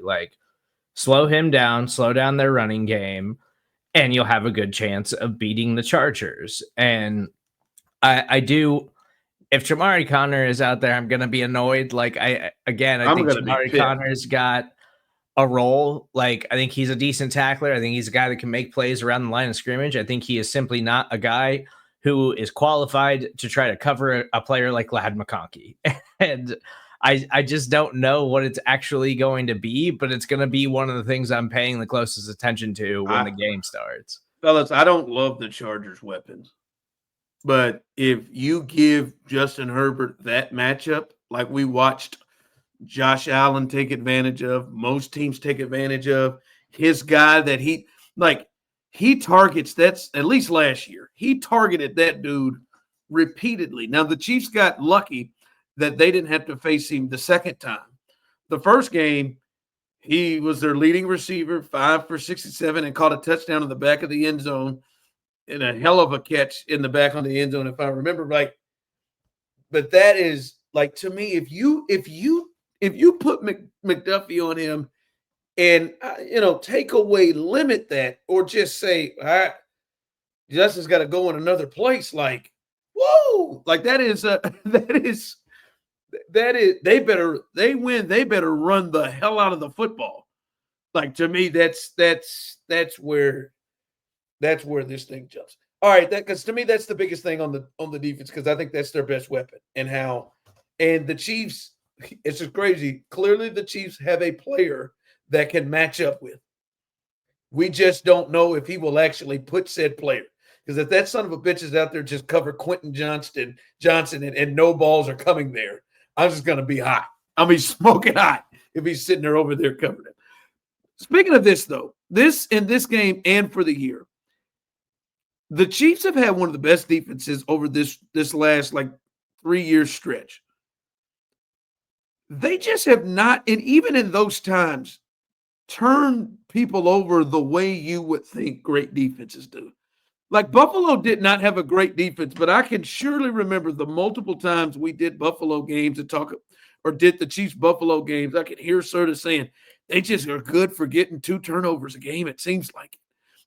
Slow him down, slow down their running game, and you'll have a good chance of beating the Chargers. And I do, if Shamari Connor is out there, I'm going to be annoyed. I think Shamari Connor's got a role. I think he's a decent tackler. I think he's a guy that can make plays around the line of scrimmage. I think he is simply not a guy who is qualified to try to cover a player like Lad McConkey. And I just don't know what it's actually going to be, but it's going to be one of the things I'm paying the closest attention to when the game starts. Fellas, I don't love the Chargers' weapons, but if you give Justin Herbert that matchup, like we watched Josh Allen take advantage of, most teams take advantage of, his guy that he targets, that's at least last year, he targeted that dude repeatedly. Now, the Chiefs got lucky that they didn't have to face him the second time. The first game, he was their leading receiver, 5 for 67, and caught a touchdown in the back of the end zone and a hell of a catch in the back on the end zone, if I remember right. But that is, to me, if you put McDuffie on him and, take away, limit that, or just say, all right, Justin's got to go in another place, whoa, they better run the hell out of the football. To me, that's where this thing jumps. All right, because to me that's the biggest thing on the defense, because I think that's their best weapon. And the Chiefs, it's just crazy. Clearly, the Chiefs have a player that can match up with. We just don't know if he will actually put said player. Because if that son of a bitch is out there just cover Quentin Johnson and no balls are coming there, I'm just going to be hot. I'll be smoking hot if he's sitting there over there covering it. Speaking of this, though, this game and for the year, the Chiefs have had one of the best defenses over this last 3-year stretch. They just have not, and even in those times, turned people over the way you would think great defenses do. Like Buffalo did not have a great defense, but I can surely remember the multiple times we did Buffalo games or did the Chiefs Buffalo games. I could hear Serda saying they just are good for getting 2 turnovers a game, it seems like.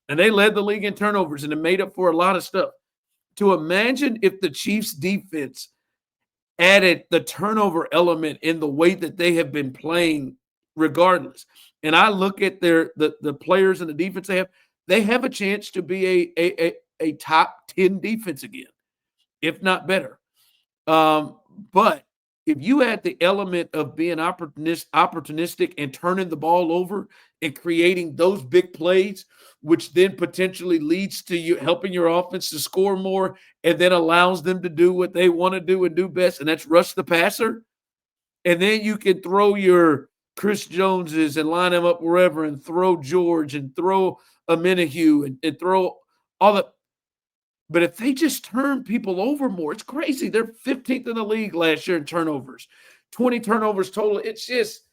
And they led the league in turnovers and it made up for a lot of stuff. To imagine if the Chiefs defense added the turnover element in the way that they have been playing regardless. And I look at the players and the defense they have a chance to be a top 10 defense again, if not better. But if you add the element of being opportunistic and turning the ball over and creating those big plays, which then potentially leads to you helping your offense to score more and then allows them to do what they want to do and do best, and that's rush the passer. And then you can throw your Chris Joneses and line them up wherever and throw George and throw Amenahue and throw all that. But if they just turn people over more, it's crazy. They're 15th in the league last year in turnovers, 20 turnovers total. It's just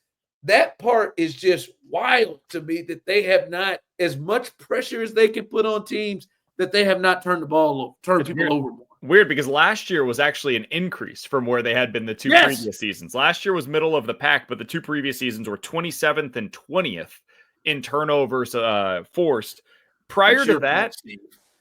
that part is just wild to me that they have not, as much pressure as they can put on teams, that they have not turned the ball over, turned people over more. Weird, because last year was actually an increase from where they had been the 2 previous seasons. Last year was middle of the pack, but the 2 previous seasons were 27th and 20th in turnovers forced. Prior to that,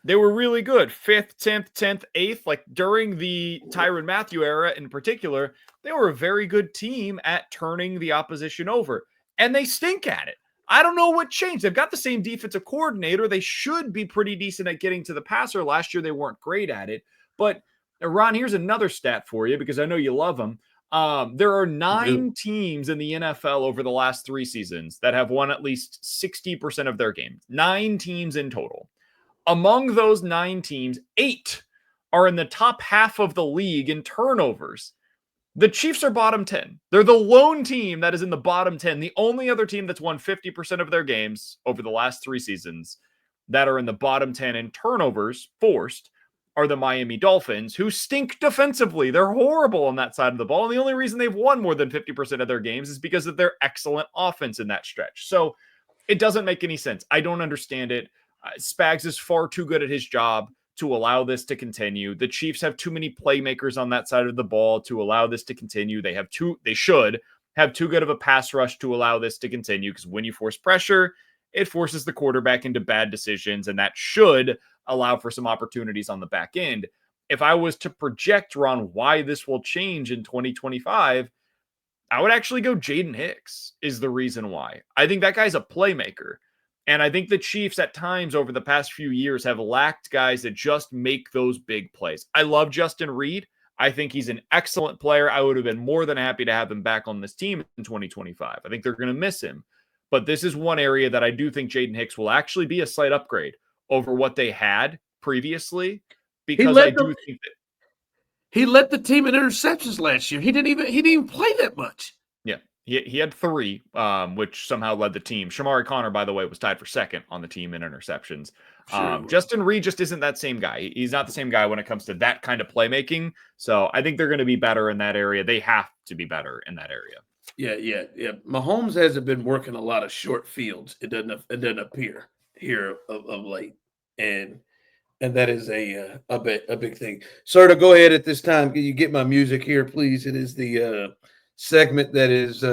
they were really good. 5th, 10th, 10th, 8th. Like during the Tyrann Mathieu era in particular, they were a very good team at turning the opposition over. And they stink at it. I don't know what changed. They've got the same defensive coordinator. They should be pretty decent at getting to the passer. Last year, they weren't great at it. But Ron, here's another stat for you because I know you love them. There are 9 teams in the NFL over the last 3 seasons that have won at least 60% of their games. 9 teams in total. Among those 9 teams, 8 are in the top half of the league in turnovers. The Chiefs are bottom 10. They're the lone team that is in the bottom 10. The only other team that's won 50% of their games over the last 3 seasons that are in the bottom 10 in turnovers forced are the Miami Dolphins, who stink defensively. They're horrible on that side of the ball. And the only reason they've won more than 50% of their games is because of their excellent offense in that stretch. So it doesn't make any sense. I don't understand it. Spags is far too good at his job to allow this to continue. The Chiefs have too many playmakers on that side of the ball to allow this to continue. They should have too good of a pass rush to allow this to continue, because when you force pressure, it forces the quarterback into bad decisions, and that should allow for some opportunities on the back end. If I was to project, Ron, why this will change in 2025, I would actually go Jaden Hicks is the reason why. I think that guy's a playmaker. And I think the Chiefs at times over the past few years have lacked guys that just make those big plays. I love Justin Reed. I think he's an excellent player. I would have been more than happy to have him back on this team in 2025. I think they're going to miss him. But this is one area that I do think Jaden Hicks will actually be a slight upgrade over what they had previously, because I do think that he led the team in interceptions last year. He didn't even play that much. Yeah. He had 3, which somehow led the team. Shamari Connor, by the way, was tied for 2nd on the team in interceptions. Sure. Justin Reed just isn't that same guy. He's not the same guy when it comes to that kind of playmaking. So I think they're going to be better in that area. They have to be better in that area. Yeah. Mahomes hasn't been working a lot of short fields. It doesn't appear here of late, and that is a big thing. Serda, go ahead at this time. Can you get my music here, please? It is the segment that is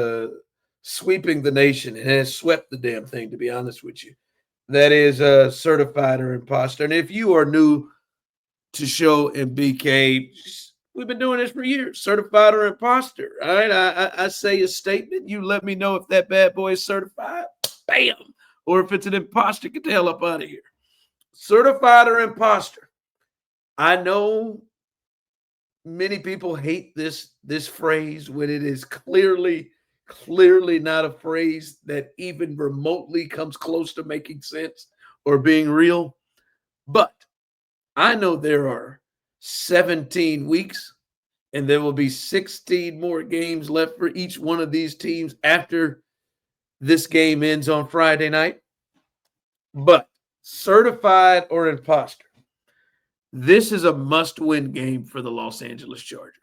sweeping the nation. It has swept the damn thing, to be honest with you. That is Certified or Imposter. And if you are new to show and BK, we've been doing this for years. Certified or Imposter. All right, I say a statement. You let me know if that bad boy is certified. Bam. Or if it's an imposter, get the hell up out of here. Certified or Imposter. I know many people hate this phrase when it is clearly clearly not a phrase that even remotely comes close to making sense or being real. But I know there are 17 weeks and there will be 16 more games left for each one of these teams after this game ends on Friday night. But certified or imposter, this is a must-win game for the Los Angeles Chargers.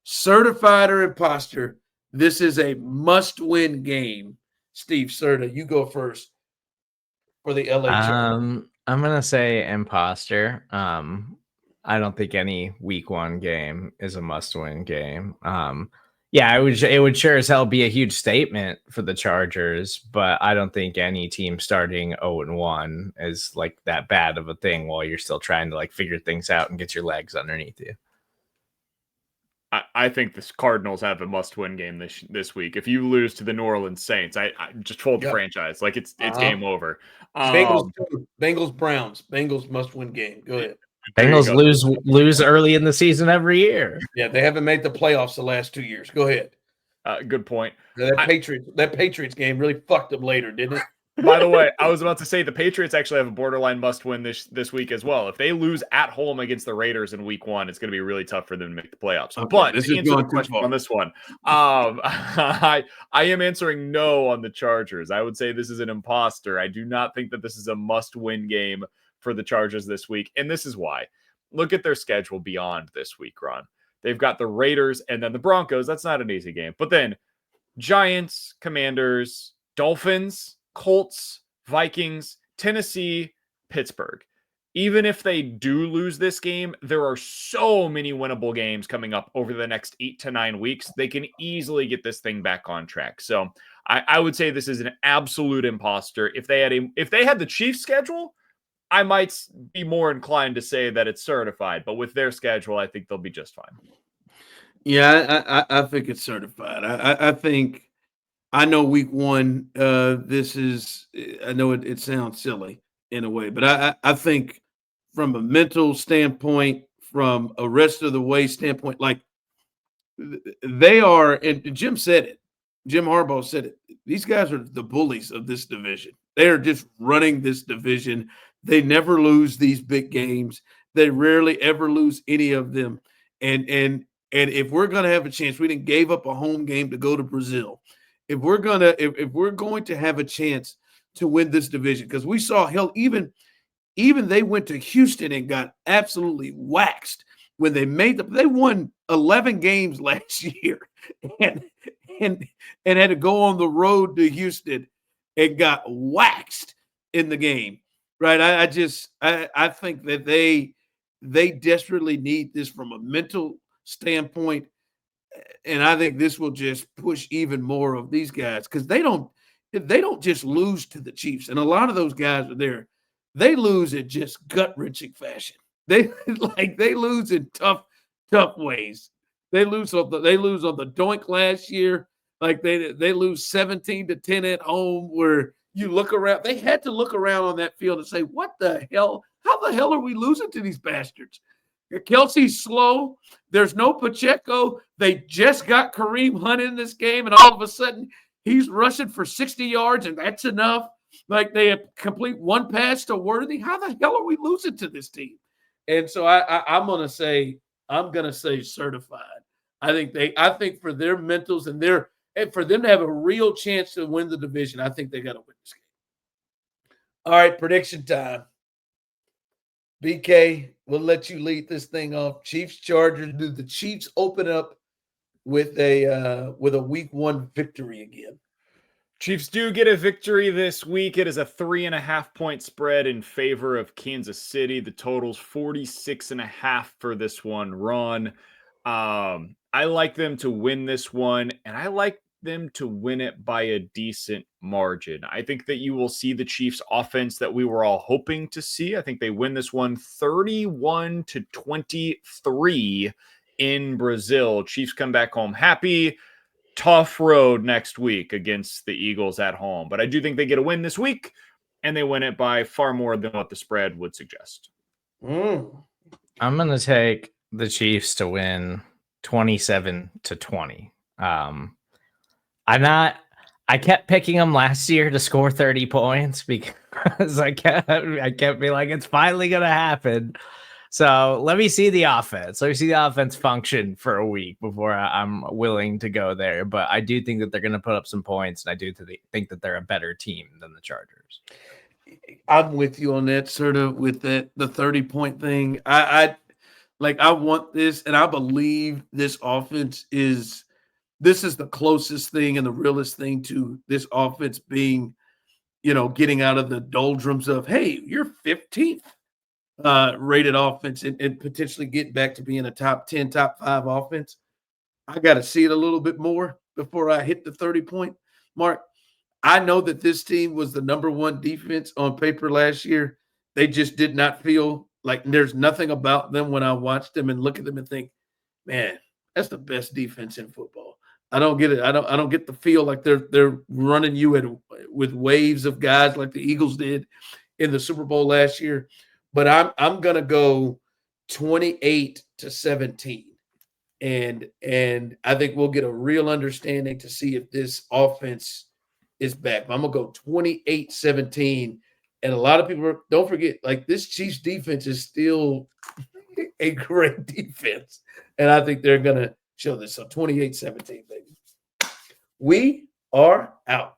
Certified or imposter, this is a must-win game. Steve Serda, you go first for the LA Chargers. I'm gonna say imposter. I don't think any week 1 game is a must-win game. Yeah, it would sure as hell be a huge statement for the Chargers, but I don't think any team starting 0-1 is like that bad of a thing while you're still trying to like figure things out and get your legs underneath you. I think the Cardinals have a must-win game this week. If you lose to the New Orleans Saints, I just fold the franchise. Like it's game over. Bengals Browns. Bengals must-win game. Go ahead. Bengals lose early in the season every year. Yeah, they haven't made the playoffs the last 2 years. Go ahead. Good point. That Patriots game really fucked them later, didn't it? By the way, I was about to say the Patriots actually have a borderline must-win this week as well. If they lose at home against the Raiders in week 1, it's going to be really tough for them to make the playoffs. Okay, but to answer the question on this one, I am answering no on the Chargers. I would say this is an imposter. I do not think that this is a must-win game for the Chargers this week, and this is why. Look at their schedule beyond this week, Ron. They've got the Raiders and then the Broncos. That's not an easy game. But then Giants, Commanders, Dolphins, Colts, Vikings, Tennessee, Pittsburgh. Even if they do lose this game, there are so many winnable games coming up over the next 8 to 9 weeks. They can easily get this thing back on track. So I would say this is an absolute imposter. If they had the Chiefs schedule, I might be more inclined to say that it's certified, but with their schedule, I think they'll be just fine. Yeah, I think it's certified. I think I know week 1. I know it sounds silly in a way, but I think from a mental standpoint, from a rest of the way standpoint, like they are, and Jim said it. Jim Harbaugh said it. These guys are the bullies of this division. They are just running this division. They never lose these big games. They rarely ever lose any of them. And if we're going to have a chance, we didn't gave up a home game to go to Brazil. If we're going to have a chance to win this division, because we saw hell, even they went to Houston and got absolutely waxed when they won 11 games last year and had to go on the road to Houston and got waxed in the game. Right. I think that they desperately need this from a mental standpoint. And I think this will just push even more of these guys because they don't just lose to the Chiefs. And a lot of those guys are there. They lose in just gut-wrenching fashion. They lose in tough ways. They lose on the doink last year. Like they lose 17-10 at home where you look around. They had to look around on that field and say, what the hell? How the hell are we losing to these bastards? Kelsey's slow. There's no Pacheco. They just got Kareem Hunt in this game, and all of a sudden he's rushing for 60 yards, and that's enough. Like they complete one pass to Worthy. How the hell are we losing to this team? And so I'm gonna say certified. I think for their mentals and for them to have a real chance to win the division, I think they got to win this game. All right, prediction time. BK, we'll let you lead this thing off. Chiefs, Chargers. Do the Chiefs open up with a week 1 victory again? Chiefs do get a victory this week. It is a 3.5-point spread in favor of Kansas City. The total's 46.5 for this one. Ron, I like them to win this one, and I like them to win it by a decent margin. I think that you will see the Chiefs offense that we were all hoping to see. I think they win this one 31-23 in Brazil. Chiefs come back home happy. Tough road next week against the Eagles at home. But I do think they get a win this week, and they win it by far more than what the spread would suggest. I'm going to take the Chiefs to win 27-20. I kept picking them last year to score 30 points because I kept being like, it's finally gonna happen. So let me see the offense. Let me see the offense function for a week before I'm willing to go there. But I do think that they're going to put up some points, and I do think that they're a better team than the Chargers. I'm with you on that, Serda, with the 30-point thing. I want this, and I believe this offense is the closest thing and the realest thing to this offense being, getting out of the doldrums of, hey, you're 15th rated offense and potentially get back to being a top 10, top 5 offense. I got to see it a little bit more before I hit the 30-point mark. I know that this team was the number 1 defense on paper last year. They just did not feel like there's nothing about them when I watch them and look at them and think, man, that's the best defense in football. I don't get it. I don't get the feel like they're running you with waves of guys like the Eagles did in the Super Bowl last year. But I'm gonna go 28-17. And I think we'll get a real understanding to see if this offense is back. I'm gonna go 28-17. And a lot of people don't forget, like, this Chiefs defense is still a great defense. And I think they're gonna show this. So 28-17, baby. We are out.